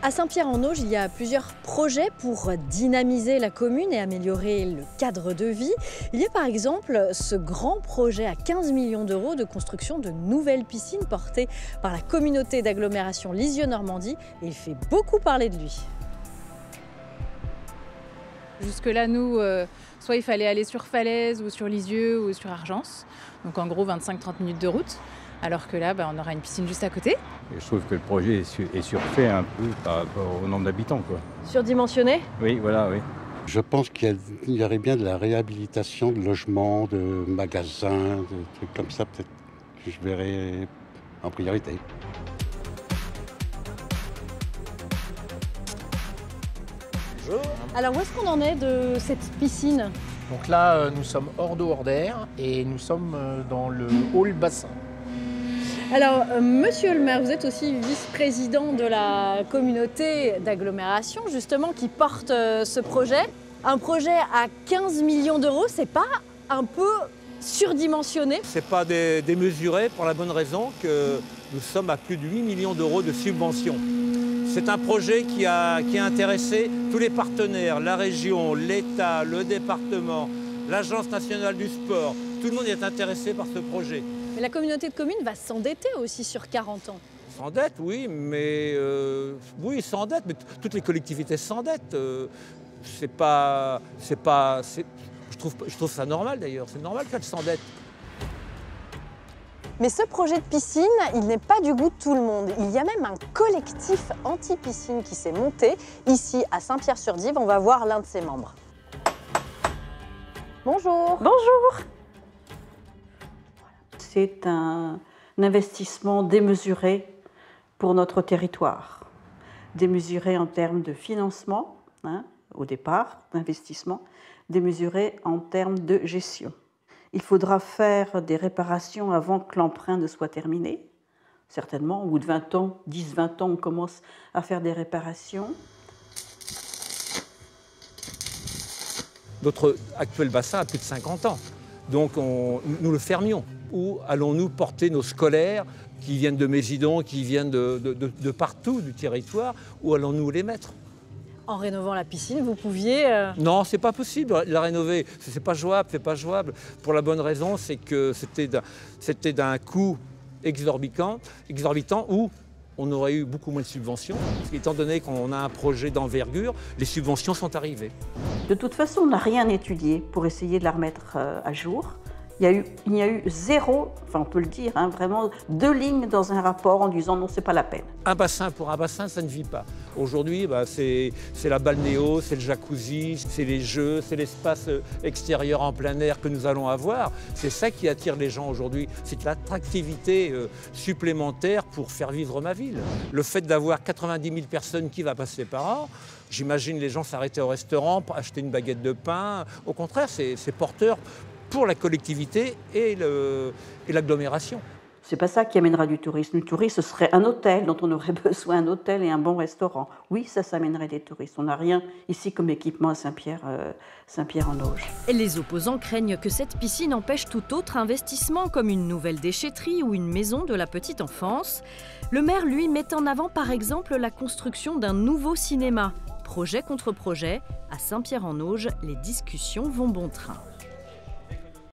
À Saint-Pierre-en-Auge, il y a plusieurs projets pour dynamiser la commune et améliorer le cadre de vie. Il y a par exemple ce grand projet à 15 millions d'euros de construction de nouvelles piscines portées par la communauté d'agglomération Lisieux-Normandie et il fait beaucoup parler de lui. Jusque-là, nous, soit il fallait aller sur Falaise ou sur Lisieux ou sur Argence, donc en gros 25-30 minutes de route, alors que là, on aura une piscine juste à côté. Et je trouve que le projet est surfait un peu par rapport au nombre d'habitants, quoi. Surdimensionné? Oui, voilà, oui. Je pense qu'il y aurait bien de la réhabilitation de logements, de magasins, de trucs comme ça, peut-être que je verrais en priorité. Alors où est-ce qu'on en est de cette piscine? Donc là, nous sommes hors d'eau, hors d'air et nous sommes dans le hall bassin. Alors, monsieur le maire, vous êtes aussi vice-président de la communauté d'agglomération, justement, qui porte ce projet. Un projet à 15 millions d'euros, c'est pas un peu surdimensionné? C'est pas démesuré pour la bonne raison que nous sommes à plus de 8 millions d'euros de subventions. C'est un projet qui a intéressé tous les partenaires, la région, l'État, le département, l'Agence nationale du sport. Tout le monde est intéressé par ce projet. Mais la communauté de communes va s'endetter aussi sur 40 ans. S'endette, oui, mais s'endette, mais toutes les collectivités s'endettent. Je trouve ça normal d'ailleurs. C'est normal qu'elles s'endettent. Mais ce projet de piscine, il n'est pas du goût de tout le monde. Il y a même un collectif anti-piscine qui s'est monté ici à Saint-Pierre-sur-Dives. On va voir l'un de ses membres. Bonjour. Bonjour. C'est un investissement démesuré pour notre territoire. Démesuré en termes de financement, au départ, d'investissement, démesuré en termes de gestion. Il faudra faire des réparations avant que l'emprunt ne soit terminé. Certainement, au bout de 20 ans, 10-20 ans, on commence à faire des réparations. Notre actuel bassin a plus de 50 ans. Donc nous le fermions. Où allons-nous porter nos scolaires qui viennent de Mésidon, qui viennent de partout du territoire? Où allons-nous les mettre? En rénovant la piscine, vous pouviez... Non, c'est pas possible de la rénover. C'est pas jouable, Pour la bonne raison, c'est que c'était d'un coût exorbitant où on aurait eu beaucoup moins de subventions. Étant donné qu'on a un projet d'envergure, les subventions sont arrivées. De toute façon, on n'a rien étudié pour essayer de la remettre à jour. Il y a eu zéro, enfin on peut le dire, vraiment 2 lignes dans un rapport en disant non, c'est pas la peine. Un bassin pour un bassin, ça ne vit pas. Aujourd'hui, c'est la balnéo, c'est le jacuzzi, c'est les jeux, c'est l'espace extérieur en plein air que nous allons avoir. C'est ça qui attire les gens aujourd'hui. C'est l'attractivité supplémentaire pour faire vivre ma ville. Le fait d'avoir 90 000 personnes qui va passer par an, j'imagine les gens s'arrêter au restaurant pour acheter une baguette de pain. Au contraire, c'est porteur pour la collectivité et l'agglomération. C'est pas ça qui amènera du tourisme. Le tourisme, ce serait un hôtel dont on aurait besoin, un hôtel et un bon restaurant. Oui, ça amènerait des touristes. On n'a rien ici comme équipement à Saint-Pierre-en-Auge. Et les opposants craignent que cette piscine empêche tout autre investissement, comme une nouvelle déchetterie ou une maison de la petite enfance. Le maire, lui, met en avant par exemple la construction d'un nouveau cinéma. Projet contre projet, à Saint-Pierre-en-Auge, les discussions vont bon train.